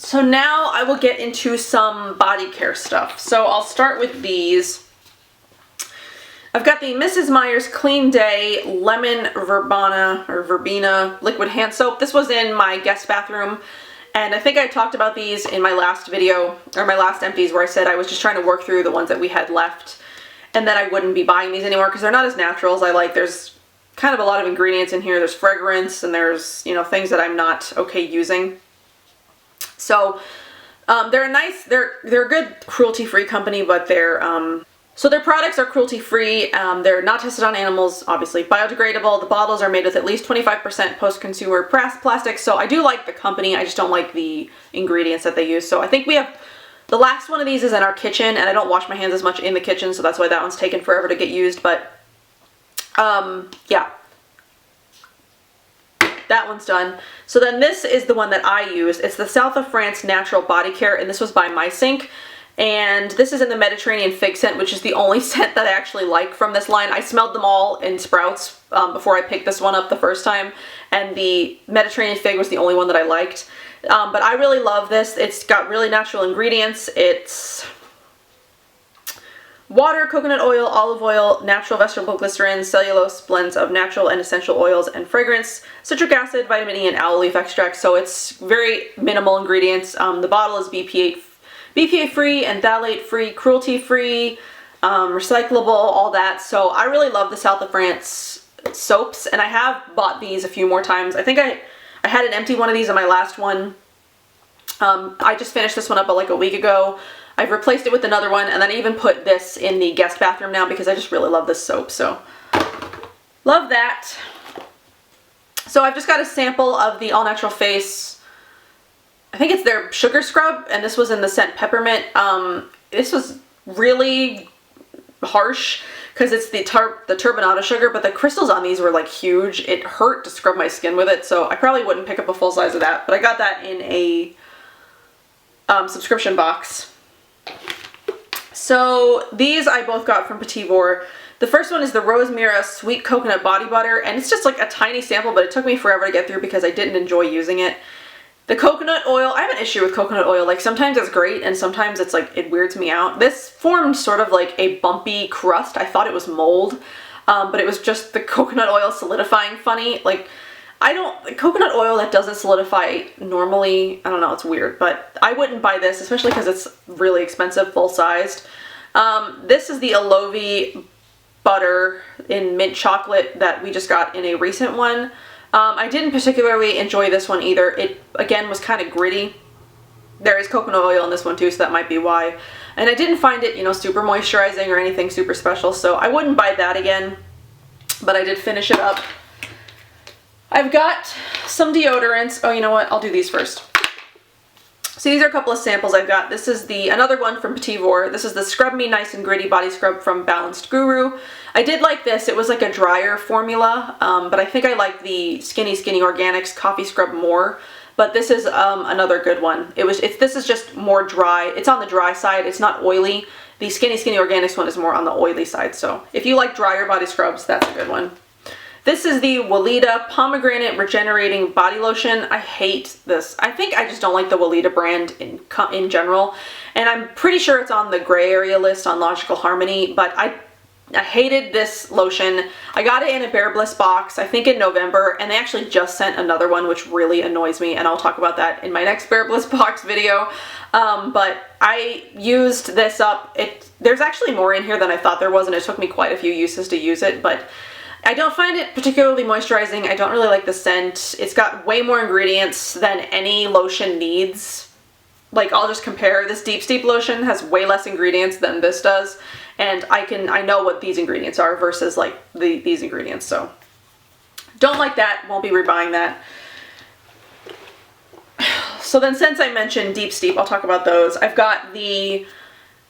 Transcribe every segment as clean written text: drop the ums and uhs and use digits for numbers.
So now I will get into some body care stuff. So I'll start with these. I've got the Mrs. Meyer's Clean Day Lemon Verbena liquid hand soap. This was in my guest bathroom, and I think I talked about these in my last video, or my last empties, where I said I was just trying to work through the ones that we had left, and that I wouldn't be buying these anymore because they're not as natural as I like. There's kind of a lot of ingredients in here. There's fragrance, and there's, you know, things that I'm not okay using. So they're a nice, they're a good cruelty-free company, but so their products are cruelty-free. They're not tested on animals, obviously. Biodegradable. The bottles are made with at least 25% post-consumer plastic. So I do like the company. I just don't like the ingredients that they use. So I think we have, the last one of these is in our kitchen, and I don't wash my hands as much in the kitchen, so that's why that one's taken forever to get used. But yeah, that one's done. So then this is the one that I use. It's the South of France Natural Body Care, and this was by My Sink. And this is in the Mediterranean Fig scent, which is the only scent that I actually like from this line. I smelled them all in Sprouts before I picked this one up the first time, and the Mediterranean Fig was the only one that I liked. But I really love this. It's got really natural ingredients. It's water, coconut oil, olive oil, natural vegetable glycerin, cellulose, blends of natural and essential oils and fragrance, citric acid, vitamin E, and aloe leaf extract. So it's very minimal ingredients. The bottle is BPA free and phthalate free, cruelty free, recyclable, all that. So I really love the South of France soaps, and I have bought these a few more times. I think I had an empty one of these in my last one. I just finished this one up like a week ago. I've replaced it with another one, and then I even put this in the guest bathroom now because I just really love this soap. So love that. So I've just got a sample of the All Natural Face, I think it's their sugar scrub, and this was in the scent peppermint. This was really harsh because it's the turbinado sugar, but the crystals on these were like huge. It hurt to scrub my skin with it, so I probably wouldn't pick up a full size of that, but I got that in a subscription box. So these I both got from Petit Vour. The first one is the Rose Mira Sweet Coconut Body Butter, and it's just like a tiny sample, but it took me forever to get through because I didn't enjoy using it. The coconut oil, I have an issue with coconut oil. Like sometimes it's great and sometimes it's like, it weirds me out. This formed sort of like a bumpy crust. I thought it was mold, but it was just the coconut oil solidifying funny. Like coconut oil that doesn't solidify normally, I don't know, it's weird, but I wouldn't buy this, especially because it's really expensive, full-sized. This is the Aloe butter in mint chocolate that we just got in a recent one. I didn't particularly enjoy this one either. It, again, was kind of gritty. There is coconut oil in this one too, so that might be why. And I didn't find it, you know, super moisturizing or anything super special, so I wouldn't buy that again, but I did finish it up. I've got some deodorants. Oh, you know what? I'll do these first. So these are a couple of samples I've got. This is another one from Petit Vour. This is the Scrub Me Nice and Gritty Body Scrub from Balanced Guru. I did like this. It was like a drier formula, but I think I like the Skinny Organics Coffee Scrub more. But this is another good one. This is just more dry. It's on the dry side. It's not oily. The Skinny Organics one is more on the oily side. So if you like drier body scrubs, that's a good one. This is the Weleda Pomegranate Regenerating Body Lotion. I hate this. I think I just don't like the Weleda brand in general. And I'm pretty sure it's on the gray area list on Logical Harmony, but I hated this lotion. I got it in a Bare Bliss box, I think in November, and they actually just sent another one, which really annoys me, and I'll talk about that in my next Bare Bliss box video. But I used this up. There's actually more in here than I thought there was, and it took me quite a few uses to use it, but I don't find it particularly moisturizing. I don't really like the scent. It's got way more ingredients than any lotion needs. Like, I'll just compare. This Deep Steep lotion has way less ingredients than this does, and I know what these ingredients are versus like these ingredients, so don't like that. Won't be rebuying that. So then, since I mentioned Deep Steep, I'll talk about those. I've got the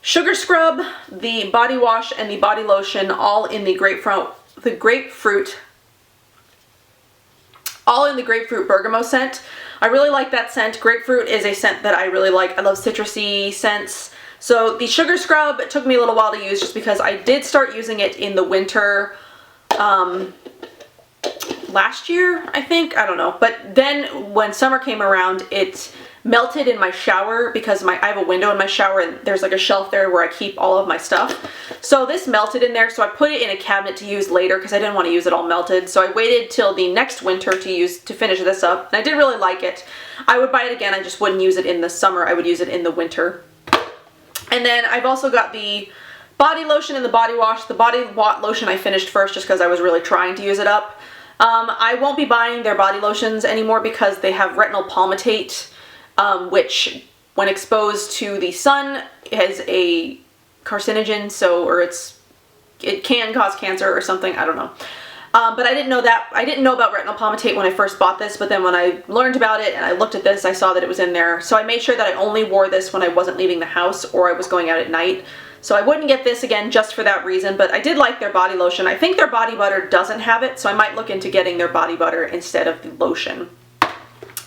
Sugar Scrub, the body wash, and the body lotion all in the grapefruit bergamot scent. I really like that scent. Grapefruit is a scent that I really like. I love citrusy scents. So the Sugar Scrub, it took me a little while to use just because I did start using it in the winter last year, I think. I don't know. But then when summer came around, it melted in my shower because I have a window in my shower and there's like a shelf there where I keep all of my stuff. So this melted in there, so I put it in a cabinet to use later because I didn't want to use it all melted. So I waited till the next winter to finish this up, and I did really like it. I would buy it again, I just wouldn't use it in the summer, I would use it in the winter. And then I've also got the body lotion and the body wash. The body lotion I finished first just because I was really trying to use it up. I won't be buying their body lotions anymore because they have retinol palmitate, which when exposed to the sun has a carcinogen, it can cause cancer or something, I don't know. But I didn't know that. I didn't know about retinol palmitate when I first bought this, but then when I learned about it and I looked at this, I saw that it was in there. So I made sure that I only wore this when I wasn't leaving the house or I was going out at night. So I wouldn't get this again just for that reason, but I did like their body lotion. I think their body butter doesn't have it, so I might look into getting their body butter instead of the lotion.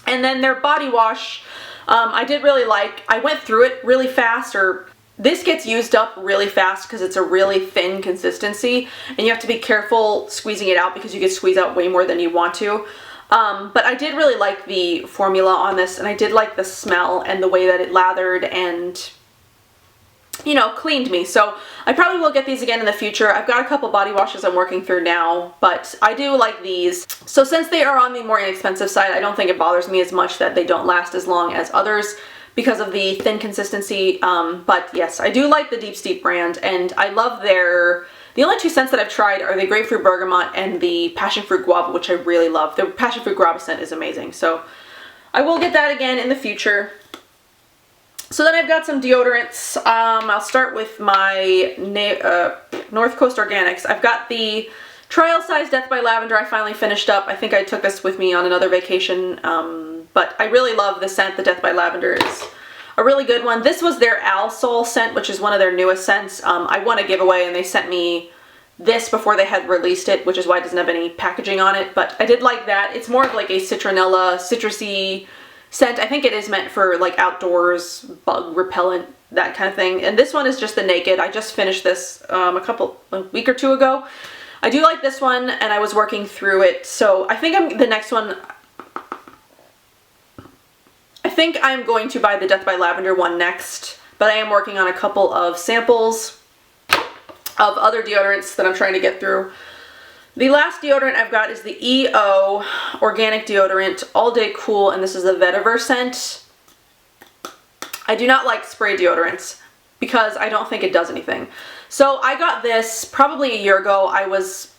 And then their body wash, I did really like. I went through it really fast, this gets used up really fast because it's a really thin consistency and you have to be careful squeezing it out because you could squeeze out way more than you want to. But I did really like the formula on this, and I did like the smell and the way that it lathered and, you know, cleaned me. So I probably will get these again in the future. I've got a couple body washes I'm working through now, but I do like these. So since they are on the more inexpensive side, I don't think it bothers me as much that they don't last as long as others because of the thin consistency. But yes, I do like the Deep Steep brand, and I love the only two scents that I've tried are the grapefruit bergamot and the passion fruit guava, which I really love. The passion fruit guava scent is amazing, so I will get that again in the future. So then I've got some deodorants. I'll start with my North Coast Organics. I've got the trial size Death by Lavender I finally finished up. I think I took this with me on another vacation, but I really love the scent. The Death by Lavender is a really good one. This was their Al Sol scent, which is one of their newest scents. I won a giveaway and they sent me this before they had released it, which is why it doesn't have any packaging on it, but I did like that. It's more of like a citronella, citrusy scent. I think it is meant for like outdoors, bug repellent, that kind of thing. And this one is just the Naked. I just finished this a week or two ago. I do like this one, and I was working through it, so I think I'm going to buy the Death by Lavender one next, but I am working on a couple of samples of other deodorants that I'm trying to get through. The last deodorant I've got is the EO Organic Deodorant All Day Cool, and this is the Vetiver scent. I do not like spray deodorants because I don't think it does anything. So I got this probably a year ago. I was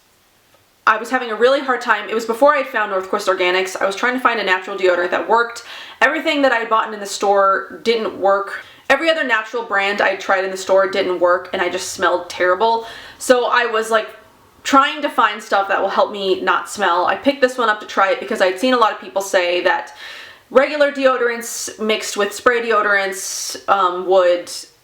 having a really hard time. It was before I had found North Coast Organics. I was trying to find a natural deodorant that worked. Everything that I had bought in the store didn't work. Every other natural brand I tried in the store didn't work, and I just smelled terrible. So I was like trying to find stuff that will help me not smell. I picked this one up to try it because I'd seen a lot of people say that regular deodorants mixed with spray deodorants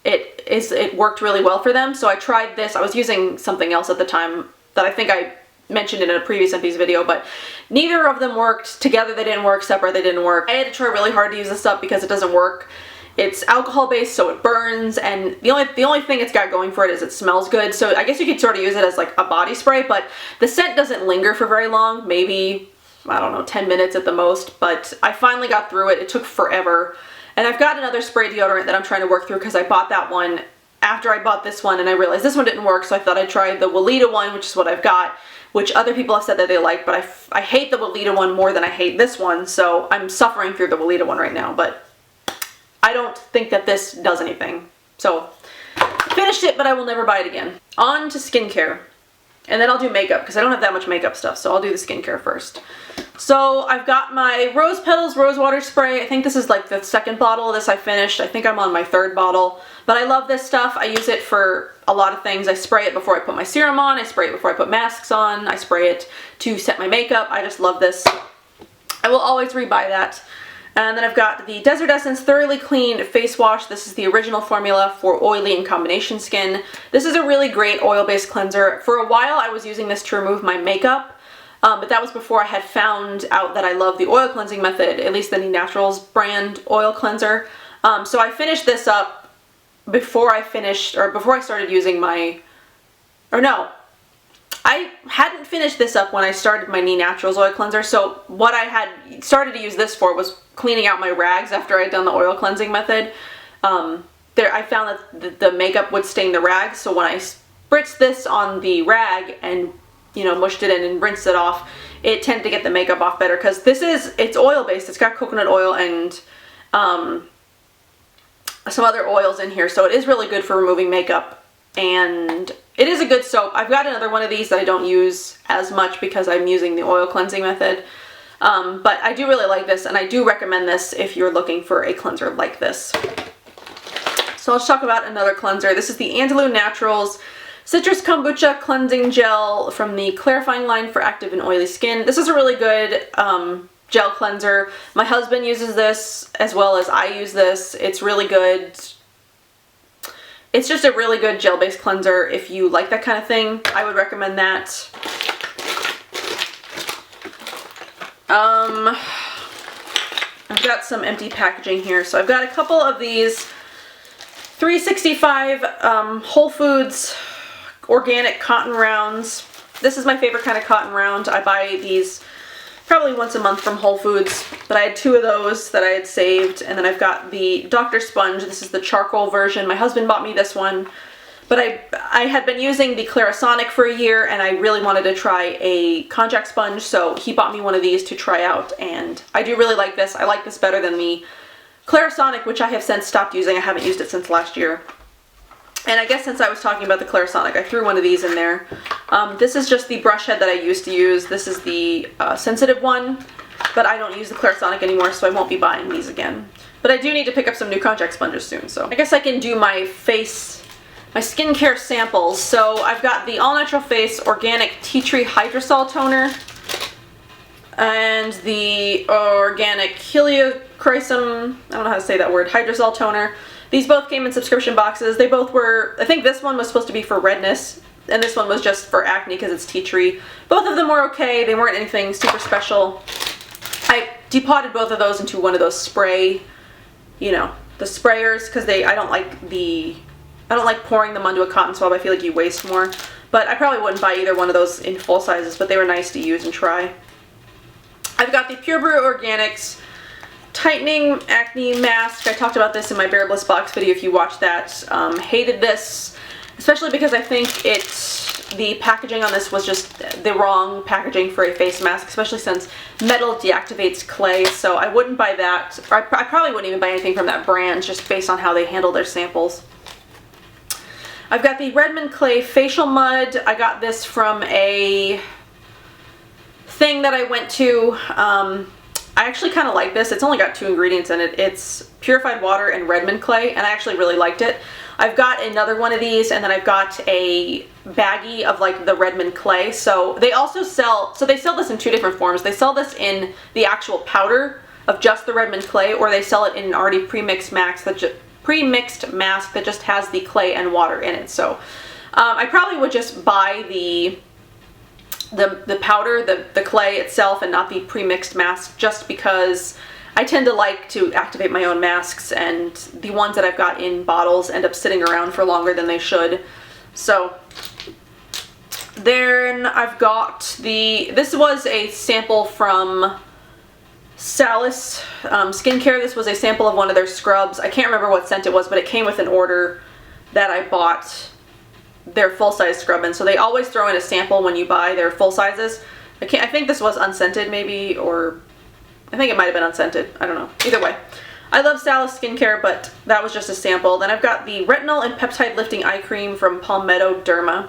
it worked really well for them. So I tried this. I was using something else at the time that I think I mentioned in a previous Empties video, but neither of them worked. Together they didn't work, separate they didn't work. I had to try really hard to use this stuff because it doesn't work. It's alcohol based, so it burns, and the only thing it's got going for it is it smells good. So I guess you could sort of use it as like a body spray, but the scent doesn't linger for very long, maybe, I don't know, 10 minutes at the most. But I finally got through it. It took forever. And I've got another spray deodorant that I'm trying to work through because I bought that one after I bought this one, and I realized this one didn't work, so I thought I'd try the Weleda one, which is what I've got, which other people have said that they like, but I hate the Weleda one more than I hate this one, so I'm suffering through the Weleda one right now, but I don't think that this does anything. So, finished it, but I will never buy it again. On to skincare. And then I'll do makeup, because I don't have that much makeup stuff, so I'll do the skincare first. So, I've got my Rose Petals Rose Water Spray. I think this is like the second bottle of this I finished. I think I'm on my third bottle. But I love this stuff. I use it for a lot of things. I spray it before I put my serum on. I spray it before I put masks on. I spray it to set my makeup. I just love this. I will always rebuy that. And then I've got the Desert Essence Thoroughly Clean Face Wash. This is the original formula for oily and combination skin. This is a really great oil-based cleanser. For a while I was using this to remove my makeup, but that was before I had found out that I love the oil cleansing method, at least the Naturals brand oil cleanser. So I finished this up before I started using I hadn't finished this up when I started my Naturals oil cleanser, so what I had started to use this for was cleaning out my rags after I'd done the oil cleansing method. I found that the makeup would stain the rags, so when I spritzed this on the rag and, you know, mushed it in and rinsed it off, it tended to get the makeup off better, because it's oil based. It's got coconut oil and some other oils in here, so it is really good for removing makeup, and it is a good soap. I've got another one of these that I don't use as much because I'm using the oil cleansing method, but I do really like this, and I do recommend this if you're looking for a cleanser like this. So let's talk about another cleanser. This is the Andalou Naturals Citrus Kombucha Cleansing Gel from the Clarifying line for active and oily skin. This is a really good gel cleanser. My husband uses this as well as I use this. It's really good. It's just a really good gel-based cleanser. If you like that kind of thing, I would recommend that. I've got some empty packaging here. So I've got a couple of these 365 Whole Foods organic cotton rounds. This is my favorite kind of cotton round. I buy these probably once a month from Whole Foods, but I had 2 of those that I had saved, and then I've got the Dr. Sponge. This is the charcoal version. My husband bought me this one, but I had been using the Clarisonic for a year, and I really wanted to try a contact sponge, so he bought me one of these to try out, and I do really like this. I like this better than the Clarisonic, which I have since stopped using. I haven't used it since last year. And I guess since I was talking about the Clarisonic, I threw one of these in there. This is just the brush head that I used to use. This is the sensitive one, but I don't use the Clarisonic anymore, so I won't be buying these again. But I do need to pick up some new contact sponges soon, so I guess I can do my skincare samples. So I've got the All Natural Face Organic Tea Tree Hydrosol Toner and the Organic Heliochrysum, I don't know how to say that word, Hydrosol Toner. These both came in subscription boxes. They both were, I think this one was supposed to be for redness, and this one was just for acne because it's tea tree. Both of them were okay. They weren't anything super special. I depotted both of those into one of those spray, you know, the sprayers, because I don't like pouring them onto a cotton swab. I feel like you waste more. But I probably wouldn't buy either one of those in full sizes, but they were nice to use and try. I've got the Pure Brew Organics Tightening Acne Mask. I talked about this in my Bare Bliss box video if you watched that. Hated this, especially because I think the packaging on this was just the wrong packaging for a face mask, especially since metal deactivates clay, so I wouldn't buy that. Or I probably wouldn't even buy anything from that brand just based on how they handle their samples. I've got the Redmond Clay Facial Mud. I got this from a thing that I went to. I actually kind of like this. It's only got 2 ingredients in it. It's purified water and Redmond clay, and I actually really liked it. I've got another one of these, and then I've got a baggie of like the Redmond clay. So they also sell this in 2 different forms. They sell this in the actual powder of just the Redmond clay, or they sell it in an already pre-mixed mask that just has the clay and water in it. So I probably would just buy the powder, the clay itself, and not the pre-mixed mask, just because I tend to like to activate my own masks, and the ones that I've got in bottles end up sitting around for longer than they should. So then I've got this was a sample from Salis Skincare. This was a sample of one of their scrubs. I can't remember what scent it was, but it came with an order that I bought their full-size scrub in. So they always throw in a sample when you buy their full sizes. I think this was unscented maybe, or I think it might have been unscented. I don't know. Either way. I love Salis Skincare, but that was just a sample. Then I've got the Retinol and Peptide Lifting Eye Cream from Palmetto Derma.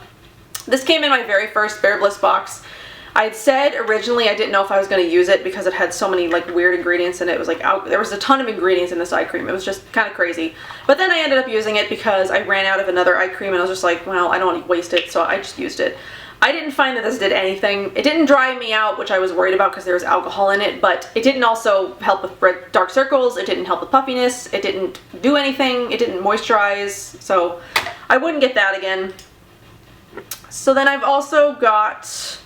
This came in my very first Bare Bliss box. I had said originally I didn't know if I was going to use it because it had so many like weird ingredients in it. It was like there was a ton of ingredients in this eye cream. It was just kind of crazy. But then I ended up using it because I ran out of another eye cream, and I was just like, well, I don't want to waste it, so I just used it. I didn't find that this did anything. It didn't dry me out, which I was worried about because there was alcohol in it, but it didn't also help with dark circles. It didn't help with puffiness. It didn't do anything. It didn't moisturize, so I wouldn't get that again. So then I've also got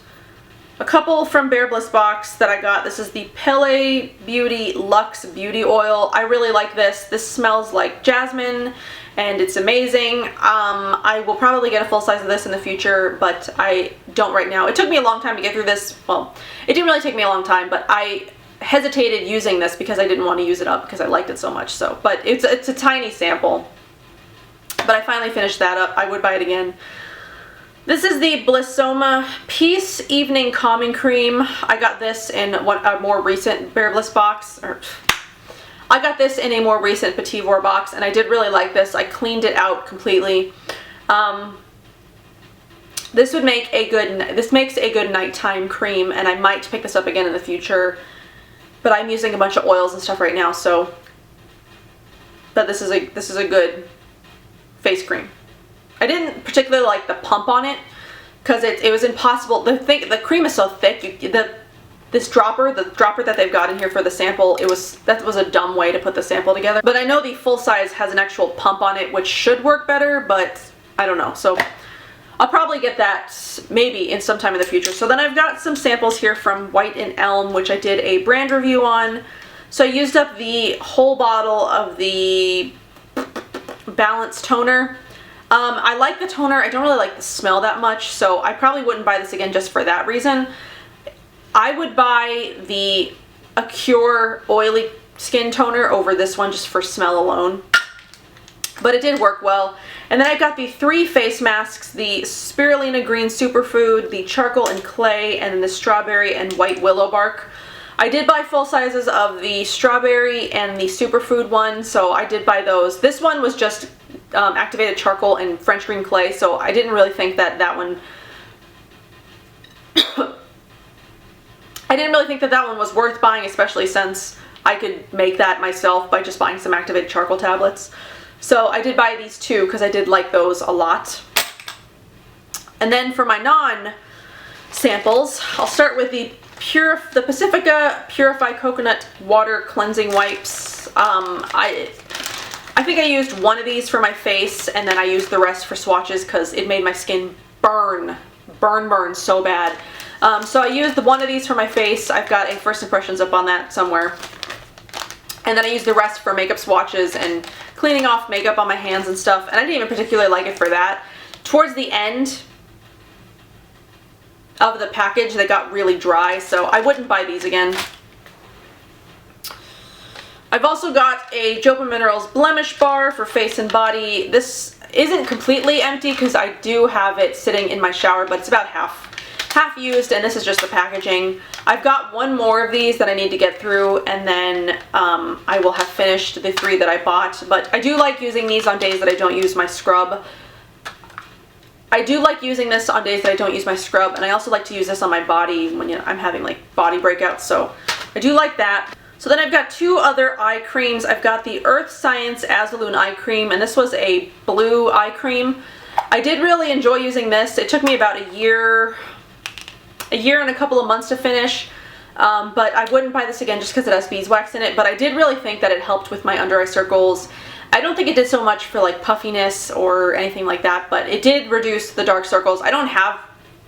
a couple from Bare Bliss box that I got. This is the Pele Beauty Luxe Beauty Oil. I really like this. This smells like jasmine, and it's amazing. I will probably get a full size of this in the future, but I don't right now. It took me a long time to get through this. Well, it didn't really take me a long time, but I hesitated using this because I didn't want to use it up because I liked it so much. So, but it's a tiny sample. But I finally finished that up. I would buy it again. This is the Blissoma Peace Evening Calming Cream. I got this in a more recent Bare Bliss box. I got this in a more recent Petit Vour box, and I did really like this. I cleaned it out completely. This makes a good nighttime cream, and I might pick this up again in the future. But I'm using a bunch of oils and stuff right now, so. But this is a good face cream. I didn't particularly like the pump on it because it was impossible. The cream is so thick. This dropper, the dropper that they've got in here for the sample, that was a dumb way to put the sample together. But I know the full size has an actual pump on it, which should work better, but I don't know. So I'll probably get that maybe in sometime in the future. So then I've got some samples here from White and Elm, which I did a brand review on. So I used up the whole bottle of the Balance Toner. I like the toner. I don't really like the smell that much, so I probably wouldn't buy this again just for that reason. I would buy the Acure Oily Skin Toner over this one just for smell alone. But it did work well. And then I got the 3 face masks, the Spirulina Green Superfood, the Charcoal and Clay, and then the Strawberry and White Willow Bark. I did buy full sizes of the Strawberry and the Superfood one, so I did buy those. This one was just activated charcoal and French green clay, so I didn't really think that one I didn't really think that one was worth buying, especially since I could make that myself by just buying some activated charcoal tablets. So I did buy these 2 because I did like those a lot. And then for my non-samples, I'll start with the Pacifica Purify Coconut Water Cleansing Wipes. I think I used one of these for my face, and then I used the rest for swatches because it made my skin burn so bad. So I used one of these for my face. I've got a first impressions up on that somewhere. And then I used the rest for makeup swatches and cleaning off makeup on my hands and stuff. And I didn't even particularly like it for that. Towards the end of the package, they got really dry, so I wouldn't buy these again. I've also got a Jopa Minerals Blemish Bar for face and body. This isn't completely empty because I do have it sitting in my shower, but it's about half used, and this is just the packaging. I've got one more of these that I need to get through, and then I will have finished the 3 that I bought. But I do like using these on days that I don't use my scrub. I do like using this on days that I don't use my scrub, and I also like to use this on my body when I'm having like body breakouts, so I do like that. So then I've got 2 other eye creams. I've got the Earth Science Azaloon Eye Cream, and this was a blue eye cream. I did really enjoy using this. It took me about a year and a couple of months to finish, but I wouldn't buy this again just because it has beeswax in it, but I did really think that it helped with my under eye circles. I don't think it did so much for like puffiness or anything like that, but it did reduce the dark circles. I don't have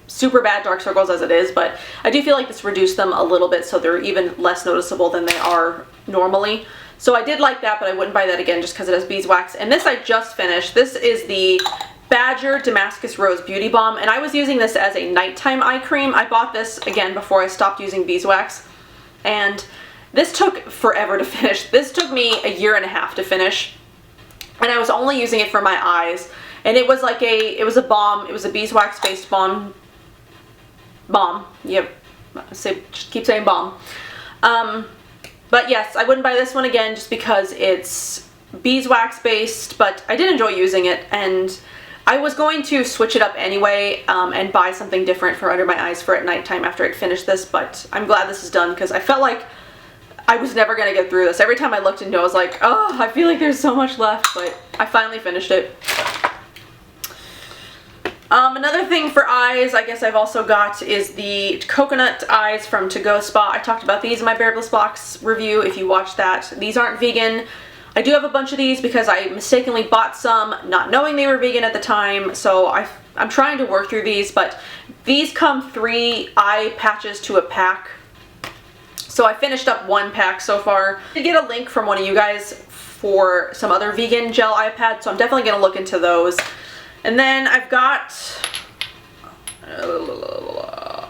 super bad dark circles as it is, but I do feel like this reduced them a little bit, so they're even less noticeable than they are normally. So I did like that, but I wouldn't buy that again just because it has beeswax. And this I just finished. This is the Badger Damascus Rose Beauty Balm, and I was using this as a nighttime eye cream. I bought this again before I stopped using beeswax, and this took forever to finish. This took me a year and a half to finish, and I was only using it for my eyes. And it was like it was a balm. It was a beeswax based balm. Yep, just keep saying balm. But yes, I wouldn't buy this one again just because it's beeswax based, but I did enjoy using it, and I was going to switch it up anyway and buy something different for under my eyes for at nighttime after I'd finished this, but I'm glad this is done because I felt like I was never going to get through this. Every time I looked into it, I was like, oh, I feel like there's so much left, but I finally finished it. Another thing for eyes, I guess I've also got is the coconut eyes from To Go Spa. I talked about these in my Bare Bliss box review if you watched that. These aren't vegan. I do have a bunch of these because I mistakenly bought some not knowing they were vegan at the time, so I'm trying to work through these, but these come 3 eye patches to a pack. So I finished up 1 pack so far. I did get a link from one of you guys for some other vegan gel eye pads, so I'm definitely going to look into those. And then I've got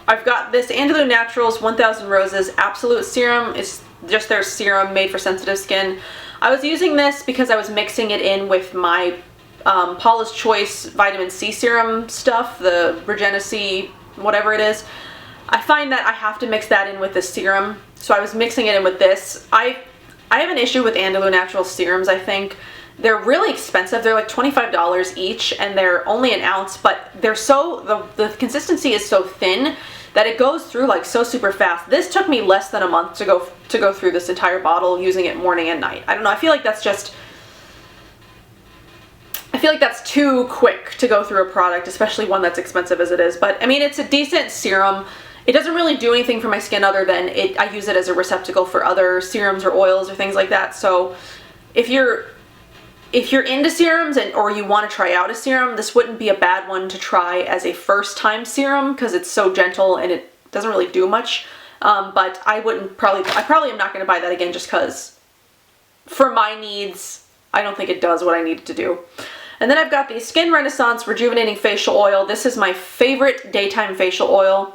I've got this Andalou Naturals 1000 Roses Absolute Serum. It's just their serum made for sensitive skin. I was using this because I was mixing it in with my Paula's Choice Vitamin C Serum stuff, the Regenecy, whatever it is. I find that I have to mix that in with the serum, so I was mixing it in with this. I have an issue with Andalou Naturals serums, I think. They're really expensive. They're like $25 each, and they're only an ounce, but they're so, the consistency is so thin that it goes through like so super fast. This took me less than a month to go through this entire bottle using it morning and night. I don't know, I feel like that's too quick to go through a product, especially one that's expensive as it is. But I mean, it's a decent serum. It doesn't really do anything for my skin other than I use it as a receptacle for other serums or oils or things like that. So if you're into serums or you want to try out a serum, this wouldn't be a bad one to try as a first time serum because it's so gentle and it doesn't really do much. But I probably am not going to buy that again just because for my needs, I don't think it does what I need it to do. And then I've got the Skin Renaissance Rejuvenating Facial Oil. This is my favorite daytime facial oil.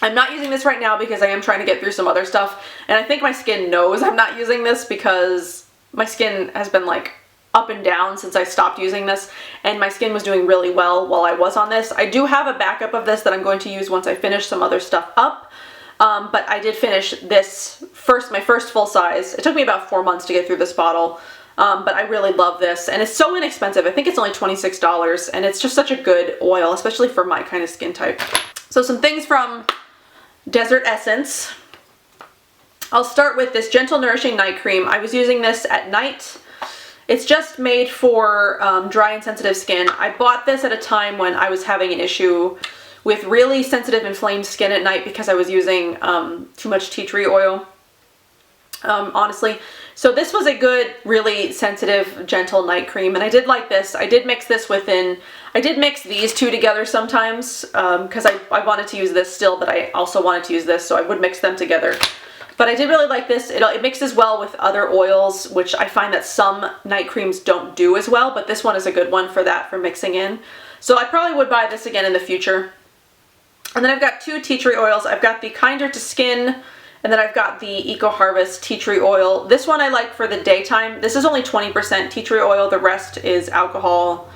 I'm not using this right now because I am trying to get through some other stuff. And I think my skin knows I'm not using this because my skin has been like up and down since I stopped using this. And my skin was doing really well while I was on this. I do have a backup of this that I'm going to use once I finish some other stuff up. But I did finish this my first full size. It took me about 4 months to get through this bottle. But I really love this, and it's so inexpensive. I think it's only $26, and it's just such a good oil, especially for my kind of skin type. So some things from Desert Essence. I'll start with this Gentle Nourishing Night Cream. I was using this at night. It's just made for dry and sensitive skin. I bought this at a time when I was having an issue with really sensitive inflamed skin at night because I was using too much tea tree oil, honestly. So this was a good, really sensitive, gentle night cream, and I did like this. I did mix this I did mix these two together sometimes, because I wanted to use this still, but I also wanted to use this, so I would mix them together. But I did really like this. It mixes well with other oils, which I find that some night creams don't do as well, but this one is a good one for that, for mixing in. So I probably would buy this again in the future. And then I've got two tea tree oils. I've got the Kinder to Skin, and then I've got the Eco Harvest tea tree oil. This one I like for the daytime. This is only 20% tea tree oil. The rest is alcohol,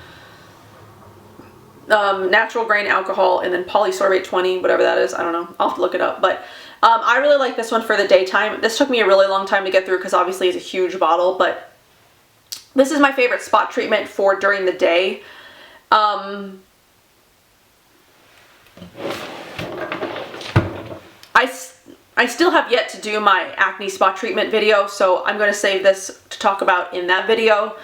natural grain alcohol, and then polysorbate 20, whatever that is. I don't know. I'll have to look it up. But I really like this one for the daytime. This took me a really long time to get through because obviously it's a huge bottle. But this is my favorite spot treatment for during the day. I still have yet to do my acne spot treatment video, so I'm going to save this to talk about in that video.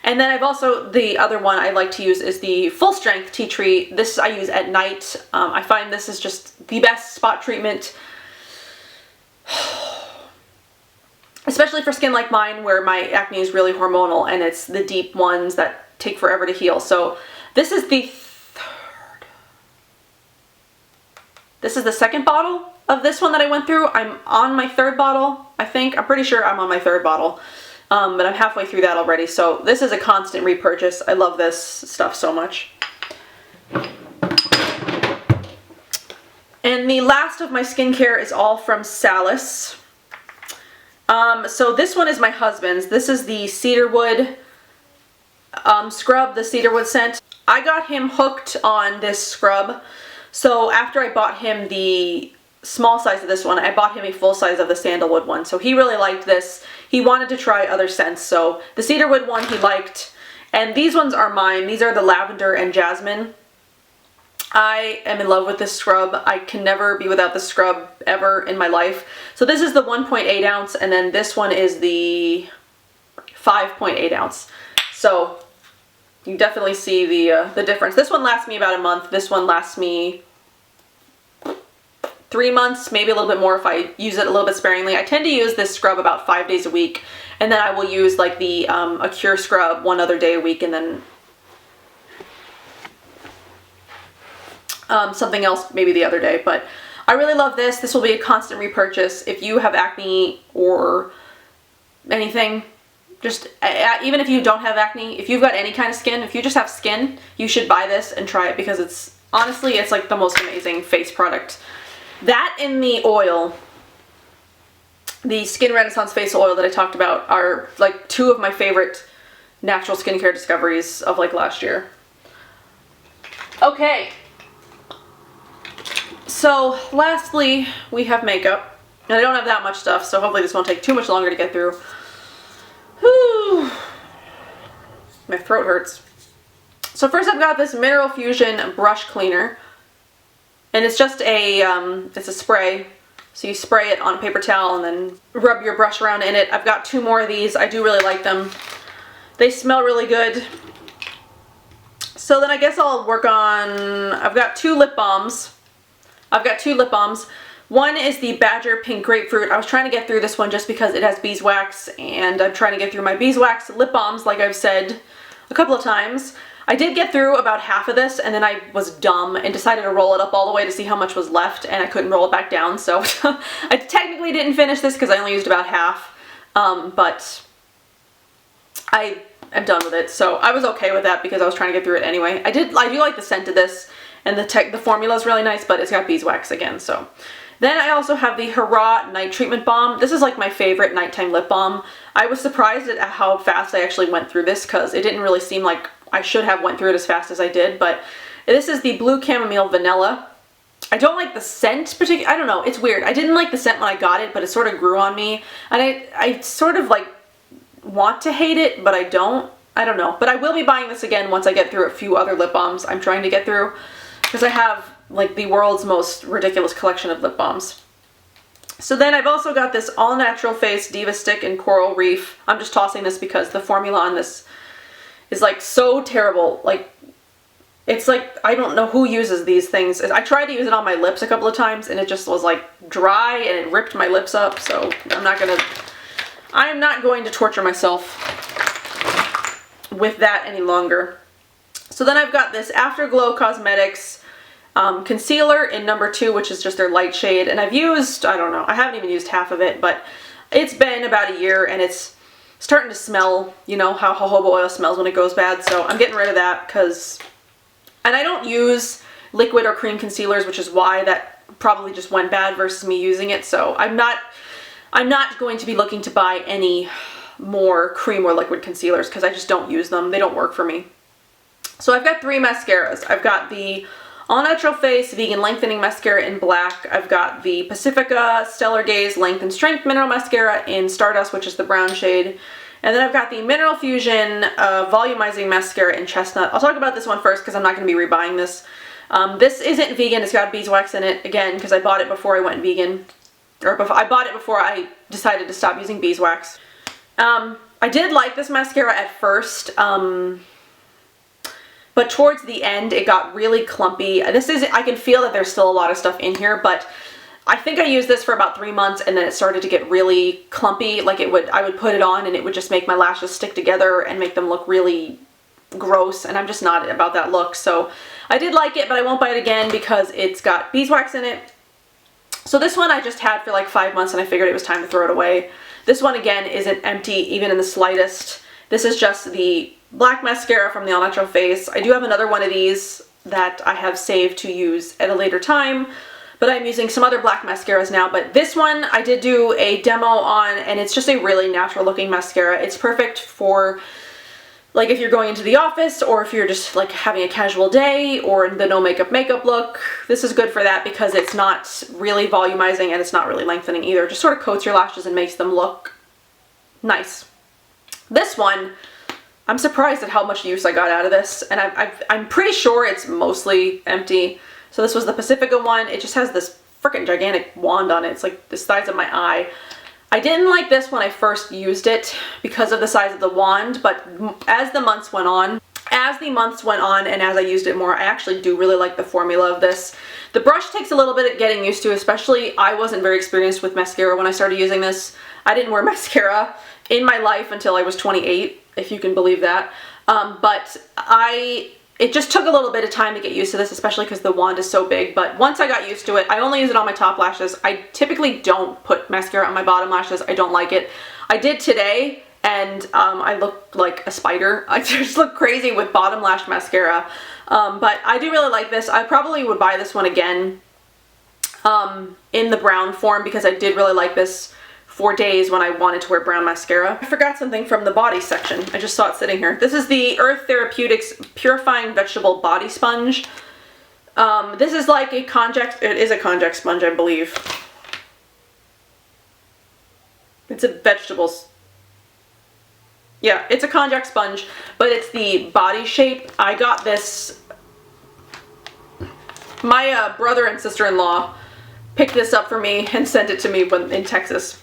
And then I've also, the other one I like to use is the Full Strength Tea Tree. This I use at night. I find this is just the best spot treatment, especially for skin like mine where my acne is really hormonal and it's the deep ones that take forever to heal. So this is the second bottle of this one that I went through. I'm on my third bottle, I think. I'm pretty sure I'm on my third bottle, but I'm halfway through that already. So this is a constant repurchase. I love this stuff so much. And the last of my skincare is all from Salis. So this one is my husband's. This is the Cedarwood scrub, the Cedarwood scent. I got him hooked on this scrub. So after I bought him the small size of this one, I bought him a full size of the sandalwood one. So he really liked this. He wanted to try other scents. So the cedarwood one he liked. And these ones are mine. These are the lavender and jasmine. I am in love with this scrub. I can never be without this scrub ever in my life. So this is the 1.8 ounce, and then this one is the 5.8 ounce. So you definitely see the difference. This one lasts me about a month. This one lasts me 3 months, maybe a little bit more if I use it a little bit sparingly. I tend to use this scrub about 5 days a week, and then I will use like the a Cure scrub one other day a week, and then something else maybe the other day. But I really love this. This will be a constant repurchase. If you have acne or anything, just even if you don't have acne, if you've got any kind of skin, if you just have skin, you should buy this and try it because Honestly, it's like the most amazing face product. That and the oil, the Skin Renaissance Facial Oil that I talked about, are like two of my favorite natural skincare discoveries of like last year. Okay. So lastly, we have makeup. And I don't have that much stuff, so hopefully this won't take too much longer to get through. Whew. My throat hurts. So first I've got this Mineral Fusion brush cleaner. And it's just a, it's a spray. So you spray it on a paper towel and then rub your brush around in it. I've got 2 more of these. I do really like them. They smell really good. So then I guess I'll work on, I've got 2 lip balms. One is the Badger Pink Grapefruit. I was trying to get through this one just because it has beeswax, and I'm trying to get through my beeswax lip balms like I've said a couple of times. I did get through about half of this, and then I was dumb and decided to roll it up all the way to see how much was left, and I couldn't roll it back down, so I technically didn't finish this because I only used about half, but I am done with it, so I was okay with that because I was trying to get through it anyway. I do like the scent of this, and the formula is really nice, but it's got beeswax again, so. Then I also have the Hurrah Night Treatment Balm. This is like my favorite nighttime lip balm. I was surprised at how fast I actually went through this because it didn't really seem like I should have went through it as fast as I did, but this is the Blue Chamomile Vanilla. I don't like the scent particularly. I don't know, it's weird. I didn't like the scent when I got it, but it sort of grew on me, and I sort of like want to hate it, but I don't. I don't know, but I will be buying this again once I get through a few other lip balms I'm trying to get through, because I have like the world's most ridiculous collection of lip balms. So then I've also got this All Natural Face Diva Stick in Coral Reef. I'm just tossing this because the formula on this is like so terrible. Like, it's like, I don't know who uses these things. I tried to use it on my lips a couple of times and it just was like dry and it ripped my lips up, so I'm not going to torture myself with that any longer. So then I've got this Afterglow Cosmetics concealer in number 2, which is just their light shade, and I've used, I don't know, I haven't even used half of it, but it's been about a year and it's starting to smell, you know, how jojoba oil smells when it goes bad, so I'm getting rid of that because, and I don't use liquid or cream concealers, which is why that probably just went bad versus me using it, so I'm not going to be looking to buy any more cream or liquid concealers because I just don't use them. They don't work for me. So I've got 3 mascaras. I've got the All Natural Face Vegan Lengthening Mascara in black. I've got the Pacifica Stellar Gaze Length and Strength Mineral Mascara in Stardust, which is the brown shade. And then I've got the Mineral Fusion Volumizing Mascara in Chestnut. I'll talk about this one first because I'm not going to be rebuying this. This isn't vegan. It's got beeswax in it, again, because I bought it before I went vegan. Or I bought it before I decided to stop using beeswax. I did like this mascara at first, but towards the end it got really clumpy. I can feel that there's still a lot of stuff in here, but I think I used this for about 3 months and then it started to get really clumpy. Like I would put it on and it would just make my lashes stick together and make them look really gross, and I'm just not about that look. So I did like it, but I won't buy it again because it's got beeswax in it. So this one I just had for like 5 months and I figured it was time to throw it away. This one again isn't empty even in the slightest. This is just the black mascara from the All Natural Face. I do have another one of these that I have saved to use at a later time, but I'm using some other black mascaras now. But this one I did do a demo on, and it's just a really natural looking mascara. It's perfect for like if you're going into the office or if you're just like having a casual day or the no makeup look. This is good for that because it's not really volumizing and it's not really lengthening either. It just sort of coats your lashes and makes them look nice. This one, I'm surprised at how much use I got out of this, and I'm pretty sure it's mostly empty. So this was the Pacifica one. It just has this freaking gigantic wand on it. It's like the size of my eye. I didn't like this when I first used it because of the size of the wand, but as the months went on and as I used it more, I actually do really like the formula of this. The brush takes a little bit of getting used to, especially I wasn't very experienced with mascara when I started using this. I didn't wear mascara in my life until I was 28, if you can believe that. But it just took a little bit of time to get used to this, especially because the wand is so big. But once I got used to it, I only use it on my top lashes. I typically don't put mascara on my bottom lashes. I don't like it. I did today, and I looked like a spider. I just look crazy with bottom lash mascara. But I do really like this. I probably would buy this one again in the brown form because I did really like this for days when I wanted to wear brown mascara. I forgot something from the body section. I just saw it sitting here. This is the Earth Therapeutics Purifying Vegetable Body Sponge. This is like a conjac, it is a conjac sponge, I believe. It's a vegetables. Yeah, it's a conjac sponge, but it's the body shape. I got this, my brother and sister-in-law picked this up for me and sent it to me when in Texas.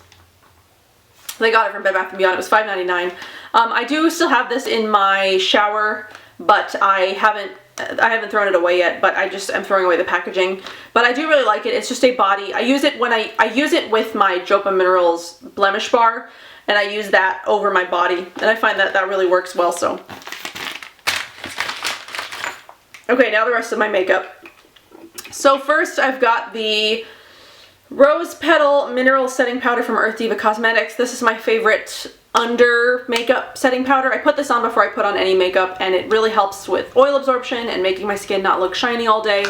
They got it from Bed Bath & Beyond. It was $5.99. I do still have this in my shower, but I haven't thrown it away yet, but I just am throwing away the packaging. But I do really like it. It's just a body. I use it when I use it with my Jopa Minerals Blemish Bar, and I use that over my body, and I find that that really works well, so. Okay, now the rest of my makeup. So first I've got the Rose Petal Mineral Setting Powder from Earth Diva Cosmetics. This is my favorite under makeup setting powder. I put this on before I put on any makeup, and it really helps with oil absorption and making my skin not look shiny all day.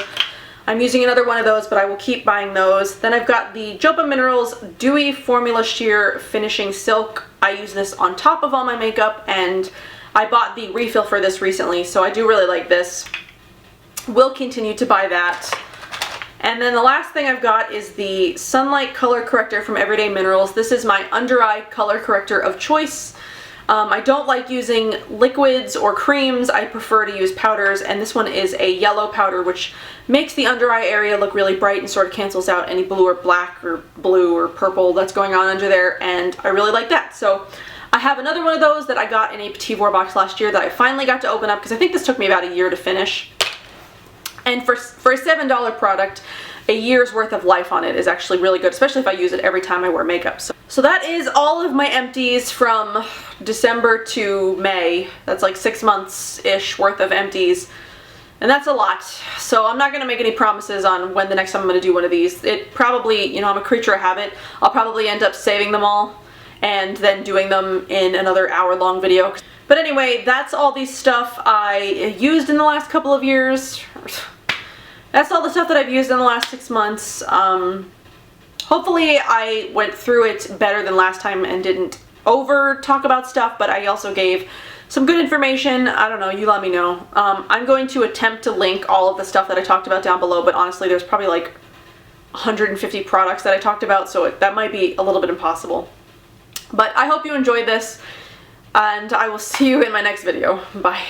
I'm using another one of those, but I will keep buying those. Then I've got the Jopa Minerals Dewy Formula Sheer Finishing Silk. I use this on top of all my makeup, and I bought the refill for this recently, so I do really like this. Will continue to buy that. And then the last thing I've got is the Sunlight Color Corrector from Everyday Minerals. This is my under eye color corrector of choice. I don't like using liquids or creams. I prefer to use powders, and this one is a yellow powder which makes the under eye area look really bright and sort of cancels out any blue or black or blue or purple that's going on under there, and I really like that. So I have another one of those that I got in a Petit Vour box last year that I finally got to open up because I think this took me about a year to finish. And for a $7 product, a year's worth of life on it is actually really good, especially if I use it every time I wear makeup. So that is all of my empties from December to May. That's like 6 months-ish worth of empties. And that's a lot. So I'm not going to make any promises on when the next time I'm going to do one of these. It probably, you know, I'm a creature of habit. I'll probably end up saving them all and then doing them in another hour-long video. But anyway, that's all the stuff I used in the last couple of years. That's all the stuff that I've used in the last 6 months. Hopefully I went through it better than last time and didn't over talk about stuff, but I also gave some good information. I don't know, you let me know. I'm going to attempt to link all of the stuff that I talked about down below, but honestly there's probably like 150 products that I talked about, so that might be a little bit impossible. But I hope you enjoyed this, and I will see you in my next video. Bye.